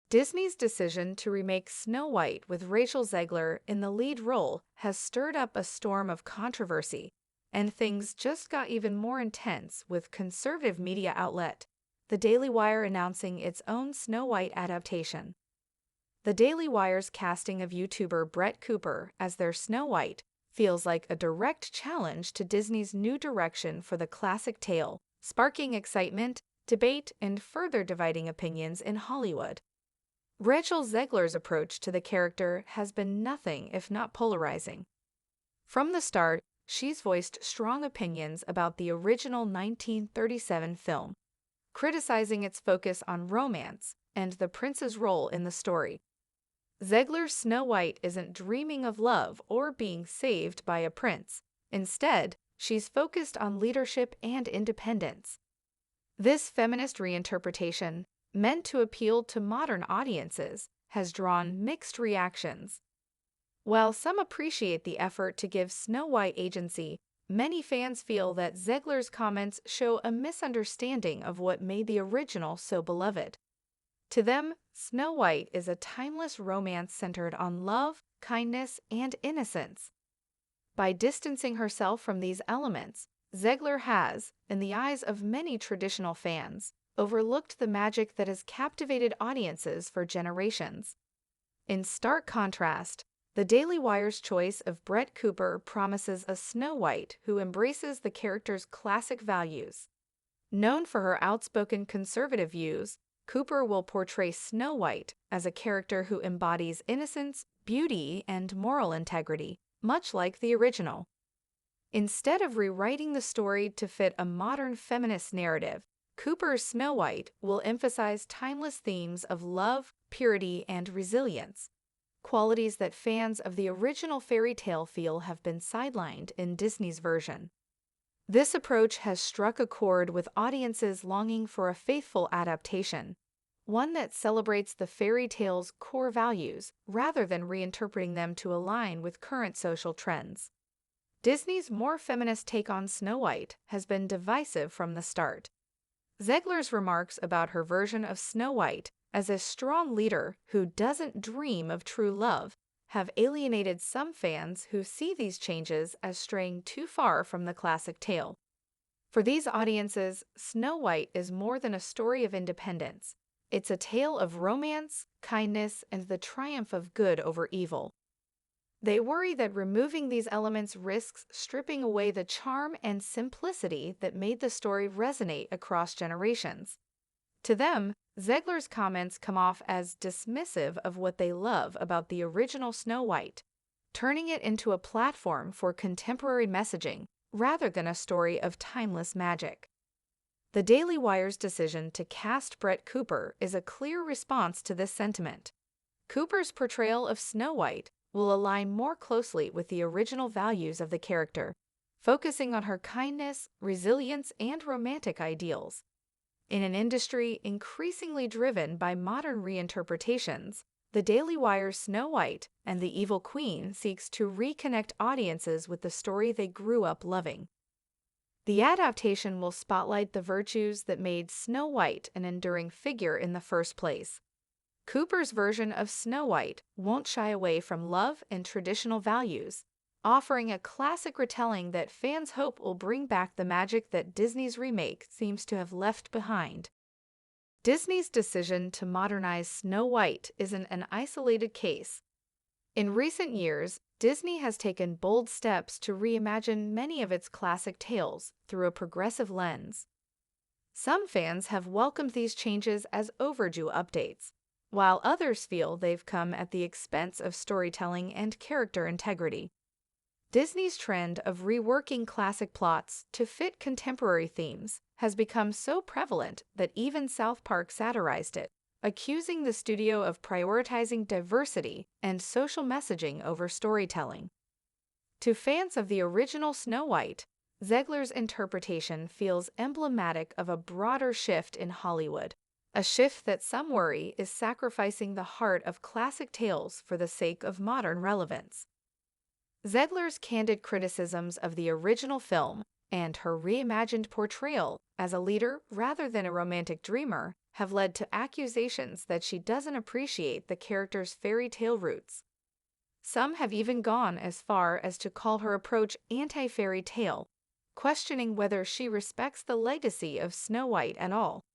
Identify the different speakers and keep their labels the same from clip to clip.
Speaker 1: Disney's decision to remake Snow White with Rachel Zegler in the lead role has stirred up a storm of controversy, and things just got even more intense with conservative media outlet The Daily Wire announcing its own Snow White adaptation. The Daily Wire's casting of YouTuber Brett Cooper as their Snow White feels like a direct challenge to Disney's new direction for the classic tale, sparking excitement, debate, and further dividing opinions in Hollywood. Rachel Zegler's approach to the character has been nothing if not polarizing. From the start, she's voiced strong opinions about the original 1937 film, criticizing its focus on romance and the prince's role in the story. Zegler's Snow White isn't dreaming of love or being saved by a prince. Instead, she's focused on leadership and independence. This feminist reinterpretation, meant to appeal to modern audiences, has drawn mixed reactions. While some appreciate the effort to give Snow White agency, many fans feel that Zegler's comments show a misunderstanding of what made the original so beloved. To them, Snow White is a timeless romance centered on love, kindness, and innocence. By distancing herself from these elements, Zegler has, in the eyes of many traditional fans, overlooked the magic that has captivated audiences for generations. In stark contrast, the Daily Wire's choice of Brett Cooper promises a Snow White who embraces the character's classic values. Known for her outspoken conservative views, Cooper will portray Snow White as a character who embodies innocence, beauty, and moral integrity, much like the original. Instead of rewriting the story to fit a modern feminist narrative, Cooper's Snow White will emphasize timeless themes of love, purity, and resilience, qualities that fans of the original fairy tale feel have been sidelined in Disney's version. This approach has struck a chord with audiences longing for a faithful adaptation, one that celebrates the fairy tale's core values rather than reinterpreting them to align with current social trends. Disney's more feminist take on Snow White has been divisive from the start. Zegler's remarks about her version of Snow White as a strong leader who doesn't dream of true love have alienated some fans who see these changes as straying too far from the classic tale. For these audiences, Snow White is more than a story of independence. It's a tale of romance, kindness, and the triumph of good over evil. They worry that removing these elements risks stripping away the charm and simplicity that made the story resonate across generations. To them, Zegler's comments come off as dismissive of what they love about the original Snow White, turning it into a platform for contemporary messaging rather than a story of timeless magic. The Daily Wire's decision to cast Brett Cooper is a clear response to this sentiment. Cooper's portrayal of Snow White will align more closely with the original values of the character, focusing on her kindness, resilience, and romantic ideals. In an industry increasingly driven by modern reinterpretations, the Daily Wire's Snow White and the Evil Queen seeks to reconnect audiences with the story they grew up loving. The adaptation will spotlight the virtues that made Snow White an enduring figure in the first place. Cooper's version of Snow White won't shy away from love and traditional values, offering a classic retelling that fans hope will bring back the magic that Disney's remake seems to have left behind. Disney's decision to modernize Snow White isn't an isolated case. In recent years, Disney has taken bold steps to reimagine many of its classic tales through a progressive lens. Some fans have welcomed these changes as overdue updates, while others feel they've come at the expense of storytelling and character integrity. Disney's trend of reworking classic plots to fit contemporary themes has become so prevalent that even South Park satirized it, accusing the studio of prioritizing diversity and social messaging over storytelling. To fans of the original Snow White, Zegler's interpretation feels emblematic of a broader shift in Hollywood, a shift that some worry is sacrificing the heart of classic tales for the sake of modern relevance. Zegler's candid criticisms of the original film and her reimagined portrayal as a leader rather than a romantic dreamer have led to accusations that she doesn't appreciate the character's fairy tale roots. Some have even gone as far as to call her approach anti-fairy tale, questioning whether she respects the legacy of Snow White at all.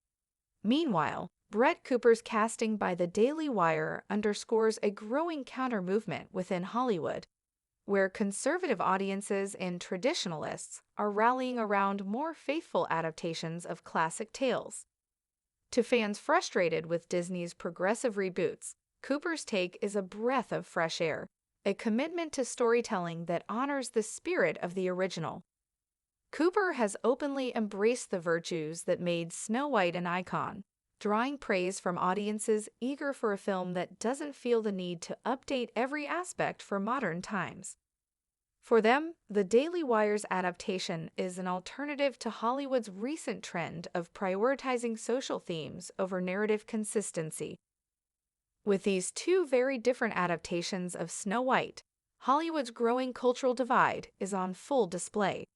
Speaker 1: Meanwhile, Brett Cooper's casting by the Daily Wire underscores a growing counter-movement within Hollywood, where conservative audiences and traditionalists are rallying around more faithful adaptations of classic tales. To fans frustrated with Disney's progressive reboots, Cooper's take is a breath of fresh air, a commitment to storytelling that honors the spirit of the original. Cooper has openly embraced the virtues that made Snow White an icon, drawing praise from audiences eager for a film that doesn't feel the need to update every aspect for modern times. For them, the Daily Wire's adaptation is an alternative to Hollywood's recent trend of prioritizing social themes over narrative consistency. With these two very different adaptations of Snow White, Hollywood's growing cultural divide is on full display.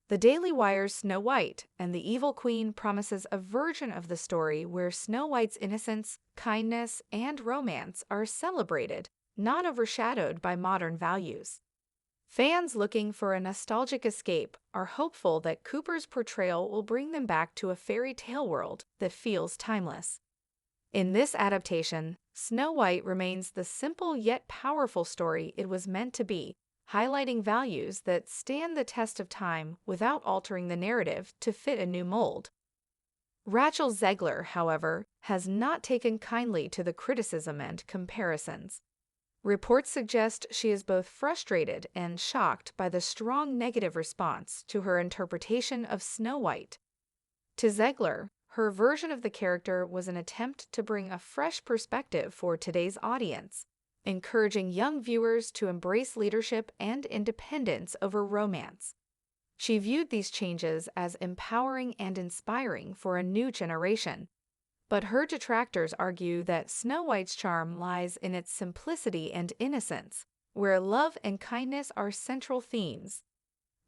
Speaker 1: The Daily Wire's Snow White and the Evil Queen promises a version of the story where Snow White's innocence, kindness, and romance are celebrated, not overshadowed by modern values. Fans looking for a nostalgic escape are hopeful that Cooper's portrayal will bring them back to a fairy tale world that feels timeless. In this adaptation, Snow White remains the simple yet powerful story it was meant to be, highlighting values that stand the test of time without altering the narrative to fit a new mold. Rachel Zegler, however, has not taken kindly to the criticism and comparisons. Reports suggest she is both frustrated and shocked by the strong negative response to her interpretation of Snow White. To Zegler, her version of the character was an attempt to bring a fresh perspective for today's audience, encouraging young viewers to embrace leadership and independence over romance. She viewed these changes as empowering and inspiring for a new generation. But her detractors argue that Snow White's charm lies in its simplicity and innocence, where love and kindness are central themes.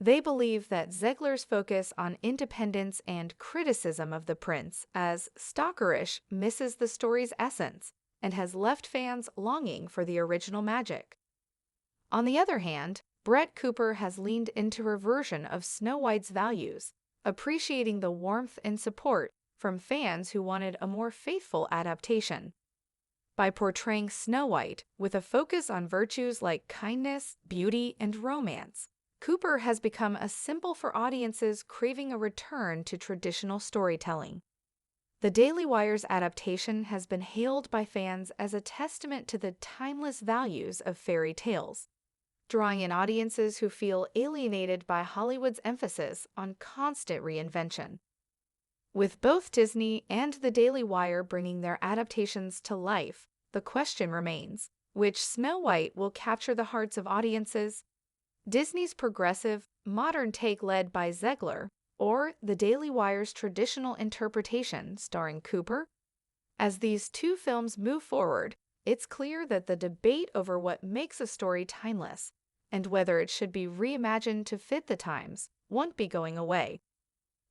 Speaker 1: They believe that Zegler's focus on independence and criticism of the prince as stalkerish misses the story's essence and has left fans longing for the original magic. On the other hand, Brett Cooper has leaned into her version of Snow White's values, appreciating the warmth and support from fans who wanted a more faithful adaptation. By portraying Snow White with a focus on virtues like kindness, beauty, and romance, Cooper has become a symbol for audiences craving a return to traditional storytelling. The Daily Wire's adaptation has been hailed by fans as a testament to the timeless values of fairy tales, drawing in audiences who feel alienated by Hollywood's emphasis on constant reinvention. With both Disney and the Daily Wire bringing their adaptations to life, the question remains, which Snow White will capture the hearts of audiences? Disney's progressive, modern take led by Zegler, or the Daily Wire's traditional interpretation starring Cooper? As these two films move forward, it's clear that the debate over what makes a story timeless and whether it should be reimagined to fit the times won't be going away.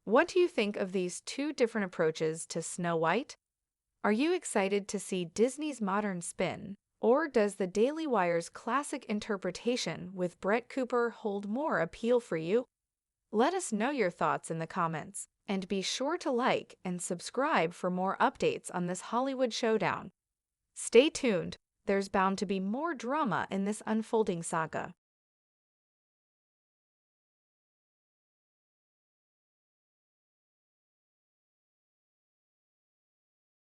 Speaker 1: What do you think of these two different approaches to Snow White? Are you excited to see Disney's modern spin, or does the Daily Wire's classic interpretation with Brett Cooper hold more appeal for you? Let us know your thoughts in the comments, and be sure to like and subscribe for more updates on this Hollywood showdown. Stay tuned, there's bound to be more drama in this unfolding saga.